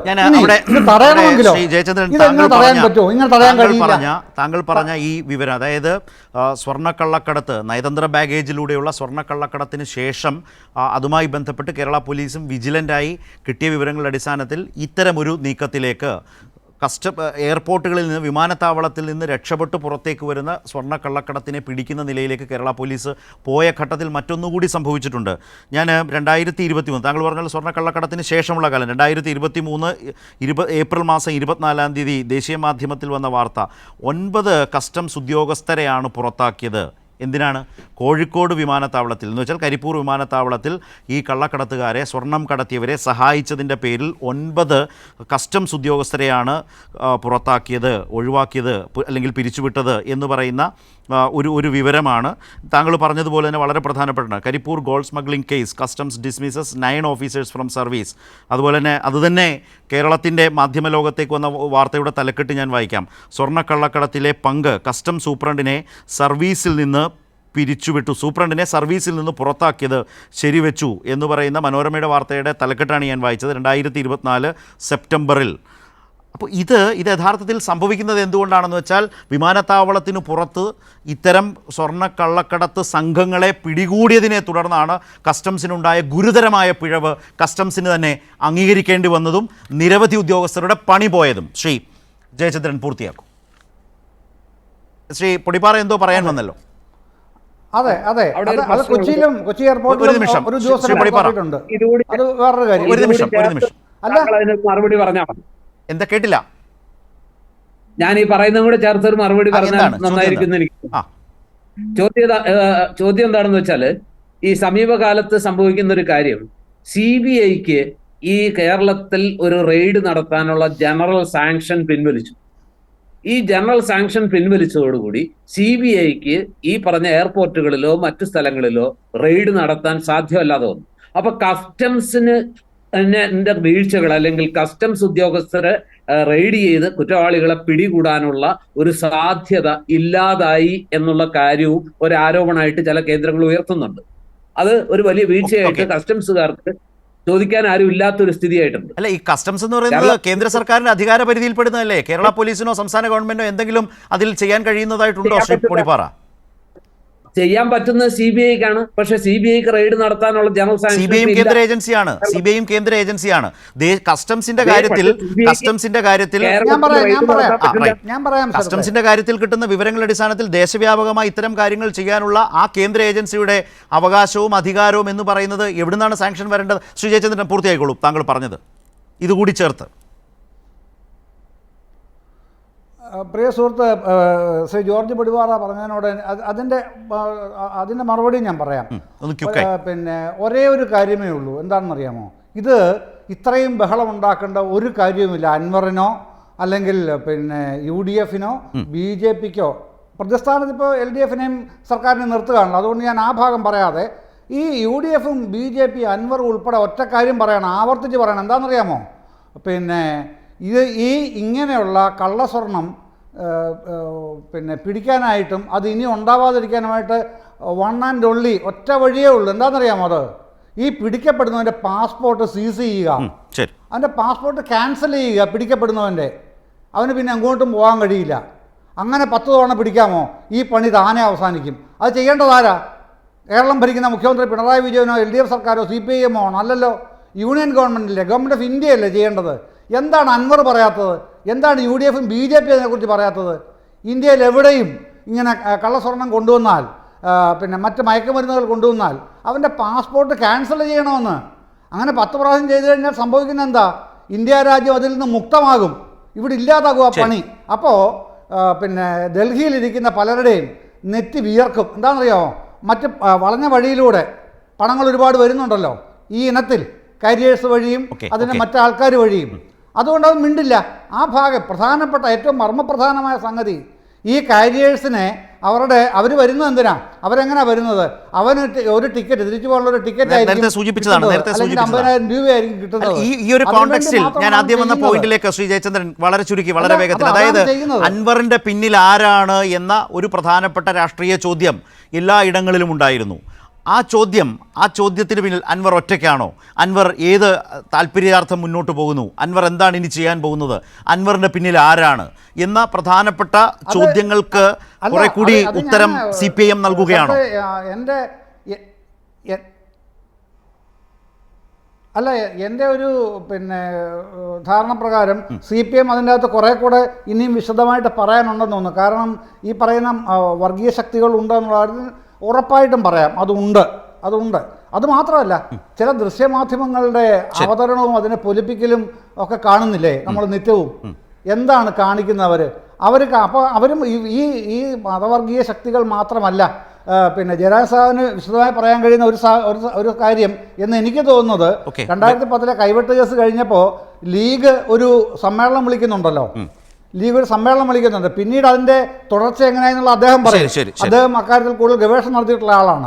ഞാൻ അവിടെ ശ്രീ ജയചന്ദ്രൻ താങ്കൾ പറഞ്ഞ ഈ വിവരം, അതായത് സ്വർണ്ണക്കള്ളക്കടത്ത്, നയതന്ത്ര ബാഗേജിലൂടെയുള്ള സ്വർണ്ണക്കള്ളക്കടത്തിന് ശേഷം അതുമായി ബന്ധപ്പെട്ട് കേരള പോലീസും വിജിലൻ്റായി കിട്ടിയ വിവരങ്ങളുടെ അടിസ്ഥാനത്തിൽ ഇത്തരമൊരു നീക്കത്തിലേക്ക് എയർപോർട്ടുകളിൽ നിന്ന്, വിമാനത്താവളത്തിൽ നിന്ന് രക്ഷപ്പെട്ട് പുറത്തേക്ക് വരുന്ന സ്വർണ്ണക്കള്ളക്കടത്തിനെ പിടിക്കുന്ന നിലയിലേക്ക് കേരള പോലീസ് പോയ ഘട്ടത്തിൽ മറ്റൊന്നുകൂടി സംഭവിച്ചിട്ടുണ്ട്. ഞാൻ 2023, താങ്കൾ പറഞ്ഞാൽ സ്വർണ്ണക്കള്ളക്കടത്തിന് ശേഷമുള്ള കാലം, 2023 ഏപ്രിൽ മാസം 24-ാം തീയതി ദേശീയ മാധ്യമത്തിൽ വന്ന വാർത്ത, 9 കസ്റ്റംസ് ഉദ്യോഗസ്ഥരെയാണ് പുറത്താക്കിയത്. എന്തിനാണ്? കോഴിക്കോട് വിമാനത്താവളത്തിൽ എന്ന് വെച്ചാൽ കരിപ്പൂർ വിമാനത്താവളത്തിൽ ഈ കള്ളക്കടത്തുകാരെ, സ്വർണം കടത്തിയവരെ സഹായിച്ചതിൻ്റെ പേരിൽ 9 കസ്റ്റംസ് ഉദ്യോഗസ്ഥരെയാണ് പുറത്താക്കിയത്, ഒഴിവാക്കിയത്, അല്ലെങ്കിൽ പിരിച്ചുവിട്ടത് എന്ന് പറയുന്ന ഒരു വിവരമാണ്. താങ്കൾ പറഞ്ഞതുപോലെ തന്നെ വളരെ പ്രധാനപ്പെട്ട Karipur gold smuggling case, customs dismisses 9 officers from service. അതുപോലെ തന്നെ അതുതന്നെ കേരളത്തിൻ്റെ മാധ്യമലോകത്തേക്ക് വന്ന വാർത്തയുടെ തലക്കെട്ട് ഞാൻ വായിക്കാം. സ്വർണ്ണക്കള്ളക്കടത്തിലെ പങ്ക്, കസ്റ്റംസ് സൂപ്രണ്ടിനെ സർവീസിൽ നിന്ന് പിരിച്ചുവിട്ടു, സൂപ്രണ്ടിനെ സർവീസിൽ നിന്ന് പുറത്താക്കിയത് ശരിവെച്ചു എന്ന് പറയുന്ന മനോരമയുടെ വാർത്തയുടെ തലക്കെട്ടാണ് ഞാൻ വായിച്ചത് 2024 സെപ്റ്റംബറിൽ. അപ്പോൾ ഇത് യഥാർത്ഥത്തിൽ സംഭവിക്കുന്നത് എന്തുകൊണ്ടാണെന്ന് വെച്ചാൽ, വിമാനത്താവളത്തിന് പുറത്ത് ഇത്തരം സ്വർണ്ണക്കള്ളക്കടത്ത് സംഘങ്ങളെ പിടികൂടിയതിനെ തുടർന്നാണ് കസ്റ്റംസിനുണ്ടായ ഗുരുതരമായ പിഴവ് കസ്റ്റംസിന് തന്നെ അംഗീകരിക്കേണ്ടി വന്നതും നിരവധി ഉദ്യോഗസ്ഥരുടെ പണി പോയതും. ശ്രീ ജയചന്ദ്രൻ പൂർത്തിയാക്കും. ശ്രീ പൊടിപ്പാറ എന്തോ പറയാൻ വന്നല്ലോ. അതെ, കൊച്ചിയിലും, കൊച്ചി എയർപോർട്ടിലും ഒരു ഉദ്യോഗസ്ഥൻ മറുപടി പറഞ്ഞാൽ എന്താ കേട്ടില്ല? ഞാൻ ഈ പറയുന്നതും കൂടെ ചേർത്തൊരു മറുപടി പറഞ്ഞാൽ നന്നായിരിക്കും എനിക്ക്. ചോദ്യം എന്താണെന്ന് വെച്ചാല്, ഈ സമീപകാലത്ത് സംഭവിക്കുന്ന ഒരു കാര്യം, CBIക്ക് ഈ കേരളത്തിൽ ഒരു റെയ്ഡ് നടത്താനുള്ള ജനറൽ സാങ്ഷൻ പിൻവലിച്ചു. ഈ ജനറൽ സാങ്ഷൻ പിൻവലിച്ചതോടുകൂടി CBIക്ക് ഈ പറഞ്ഞ എയർപോർട്ടുകളിലോ മറ്റു സ്ഥലങ്ങളിലോ റെയ്ഡ് നടത്താൻ സാധ്യമല്ലാതെ വന്നു. അപ്പൊ കസ്റ്റംസിന് വീഴ്ചകൾ, അല്ലെങ്കിൽ കസ്റ്റംസ് ഉദ്യോഗസ്ഥരെ റെയ്ഡ് ചെയ്ത് കുറ്റവാളികളെ പിടികൂടാനുള്ള ഒരു സാധ്യത ഇല്ലാതായി എന്നുള്ള കാര്യവും ഒരു ആരോപണമായിട്ട് ചില കേന്ദ്രങ്ങൾ ഉയർത്തുന്നുണ്ട്. അത് ഒരു വലിയ വീഴ്ചയായിട്ട് കസ്റ്റംസുകാർക്ക് ചോദിക്കാൻ ആരും ഇല്ലാത്തൊരു സ്ഥിതിയായിട്ടുണ്ട്. അല്ല, ഈ കസ്റ്റംസ് എന്ന് പറയുന്നത് കേന്ദ്ര സർക്കാരിന്റെ അധികാര പരിധിയിൽപ്പെടുന്നതല്ലേ? കേരള പോലീസിനോ സംസ്ഥാന ഗവൺമെന്റോ എന്തെങ്കിലും അതിൽ ചെയ്യാൻ കഴിയുന്നതായിട്ടുണ്ടോ ശ്രീ പൊടിപ്പാറ? ചെയ്യാൻ പറ്റുന്നത് CBIക്കാണ്. പക്ഷെ CBIക്ക് റെയ്ഡ് നടത്താനുള്ള ജനറൽ സാങ്ഷൻ CBIയും കേന്ദ്ര ഏജൻസിയാണ്. CBIയും കേന്ദ്ര ഏജൻസിയാണ്. കസ്റ്റംസിന്റെ കാര്യത്തിൽ കിട്ടുന്ന വിവരങ്ങളുടെ അടിസ്ഥാനത്തിൽ ദേശവ്യാപകമായി ഇത്തരം കാര്യങ്ങൾ ചെയ്യാനുള്ള ആ കേന്ദ്ര ഏജൻസിയുടെ അവകാശവും അധികാരവും എന്ന് പറയുന്നത് എവിടുന്നാണ് സാങ്ഷൻ വരേണ്ടത്? ശ്രീ ജയചന്ദ്രൻ പൂർത്തിയായിക്കോളൂ, താങ്കൾ പറഞ്ഞത് ഇതുകൂടി ചേർത്ത്. പ്രിയ സുഹൃത്ത് ശ്രീ ജോർജ് പൊടിപാറ പറഞ്ഞതിനോട് അതിൻ്റെ മറുപടി ഞാൻ പറയാം. പിന്നെ ഒരേ ഒരു കാര്യമേ ഉള്ളൂ. എന്താണെന്നറിയാമോ? ഇത് ഇത്രയും ബഹളം ഉണ്ടാക്കേണ്ട ഒരു കാര്യവുമില്ല. അൻവറിനോ അല്ലെങ്കിൽ പിന്നെ UDFനോ BJPക്കോ പ്രതിസ്ഥാനത്ത് ഇപ്പോൾ LDFനെയും സർക്കാരിനെ നിർത്തുകയാണല്ലോ. അതുകൊണ്ട് ഞാൻ ആ ഭാഗം പറയാതെ ഈ UDFും BJP, അൻവർ ഉൾപ്പെടെ ഒറ്റ കാര്യം പറയണം, ആവർത്തിച്ച് പറയണം. എന്താണെന്നറിയാമോ? പിന്നെ ഇങ്ങനെയുള്ള കള്ളസ്വർണം പിന്നെ പിടിക്കാനായിട്ടും അത് ഇനി ഉണ്ടാവാതിരിക്കാനുമായിട്ട് വൺ ആൻഡ് ഒൺലി ഒറ്റ വഴിയേ ഉള്ളൂ. എന്താണെന്നറിയാമോ? അത് ഈ പിടിക്കപ്പെടുന്നവൻ്റെ പാസ്പോർട്ട് സീസ് ചെയ്യുക, അവൻ്റെ പാസ്പോർട്ട് ക്യാൻസൽ ചെയ്യുക. പിടിക്കപ്പെടുന്നവൻ്റെ അവന് പിന്നെ അങ്ങോട്ടും പോകാൻ കഴിയില്ല. അങ്ങനെ 10 തവണ പിടിക്കാമോ? ഈ പണി താനേ അവസാനിക്കും. അത് ചെയ്യേണ്ടതാരാ? കേരളം ഭരിക്കുന്ന മുഖ്യമന്ത്രി പിണറായി വിജയനോ LDF സർക്കാരോ CPIMോ അല്ലല്ലോ. യൂണിയൻ ഗവൺമെൻറ്റില്ലേ, ഗവൺമെൻറ് ഓഫ് ഇന്ത്യയല്ലേ ചെയ്യേണ്ടത്. എന്താണ് അൻവർ പറയാത്തത്? എന്താണ് UDFും BJP അതിനെക്കുറിച്ച് പറയാത്തത്? ഇന്ത്യയിൽ എവിടെയും ഇങ്ങനെ കള്ളസ്വർണം കൊണ്ടുവന്നാൽ, പിന്നെ മറ്റ് മയക്കുമരുന്നുകൾ കൊണ്ടുവന്നാൽ അവൻ്റെ പാസ്പോർട്ട് ക്യാൻസൽ ചെയ്യണമെന്ന്. അങ്ങനെ 10 പ്രാവശ്യം ചെയ്തു കഴിഞ്ഞാൽ സംഭവിക്കുന്ന എന്താ? ഇന്ത്യ രാജ്യം അതിൽ നിന്ന് മുക്തമാകും, ഇവിടെ ഇല്ലാതാകും ആ പണി. അപ്പോൾ പിന്നെ ഡൽഹിയിലിരിക്കുന്ന പലരുടെയും നെറ്റി വിയർക്കും. എന്താണെന്നറിയാമോ? മറ്റ് വളഞ്ഞ വഴിയിലൂടെ പണങ്ങൾ ഒരുപാട് വരുന്നുണ്ടല്ലോ ഈ ഇനത്തിൽ, കാരിയേഴ്സ് വഴിയും അതിന് മറ്റാൾക്കാർ വഴിയും. അതുകൊണ്ട് അത് മിണ്ടില്ല. ആ ഭാഗം പ്രധാനപ്പെട്ട ഏറ്റവും മർമ്മപ്രധാനമായ സംഗതി, ഈ കാരിയേഴ്സിനെ അവർ വരുന്നത് എന്തിനാ? അവരെങ്ങനെയാ വരുന്നത്? അവന് ഒരു ടിക്കറ്റ്, തിരിച്ചു പോകാനുള്ള ഒരു ടിക്കറ്റ് ആയിരിക്കും, 50,000 രൂപയായിരിക്കും കിട്ടുന്നത്. ഈ ഒരു കോണ്ടെക്സ്റ്റിൽ ഞാൻ ആദ്യം വന്ന പോയിന്റിലേക്ക് ശ്രീ ജയചന്ദ്രൻ വളരെ ചുരുക്കി, വളരെ വേഗത്തിൽ, അതായത് അൻവറിന്റെ പിന്നിൽ ആരാണ് എന്ന ഒരു പ്രധാനപ്പെട്ട രാഷ്ട്രീയ ചോദ്യം എല്ലാ ഇടങ്ങളിലും ഉണ്ടായിരുന്നു. ആ ചോദ്യത്തിന് പിന്നിൽ അൻവർ ഒറ്റയ്ക്കാണോ? അൻവർ ഏത് താല്പര്യാർത്ഥം മുന്നോട്ട് പോകുന്നു? അൻവർ എന്താണ് ഇനി ചെയ്യാൻ പോകുന്നത്? അൻവറിന്റെ പിന്നിൽ ആരാണ് എന്ന പ്രധാനപ്പെട്ട ചോദ്യങ്ങൾക്ക് കുറെ കൂടി ഉത്തരം CPIM നൽകുകയാണോ? എൻ്റെ ഒരു ധാരണ പ്രകാരം CPIM അതിൻ്റെ അകത്ത് കുറേ കൂടെ ഇനിയും വിശദമായിട്ട് പറയാനുണ്ടെന്ന് തോന്നുന്നു. കാരണം ഈ പറയുന്ന വർഗീയ ശക്തികൾ ഉണ്ടെന്നുള്ള ഉറപ്പായിട്ടും പറയാം. അതുണ്ട്. അത് മാത്രമല്ല, ചില ദൃശ്യമാധ്യമങ്ങളുടെ അവതരണവും അതിനെ പൊലിപ്പിക്കലും ഒക്കെ കാണുന്നില്ലേ നമ്മൾ നിത്യവും? എന്താണ് കാണിക്കുന്നവർ? അപ്പോൾ അവരും ഈ മതവർഗീയ ശക്തികൾ മാത്രമല്ല. ജയരാജ് സാറിന് വിശദമായി പറയാൻ കഴിയുന്ന ഒരു കാര്യം എന്ന് എനിക്ക് തോന്നുന്നത്, 2010 കൈവെട്ട് കേസ് കഴിഞ്ഞപ്പോൾ ലീഗ് ഒരു സമ്മേളനം വിളിക്കുന്നുണ്ടല്ലോ. പിന്നീട് അതിന്റെ തുടർച്ച എങ്ങനെയാണെന്നുള്ള അദ്ദേഹം പറയും. അദ്ദേഹം അക്കാര്യത്തിൽ കൂടുതൽ ഗവേഷണം നടത്തിയിട്ടുള്ള ആളാണ്.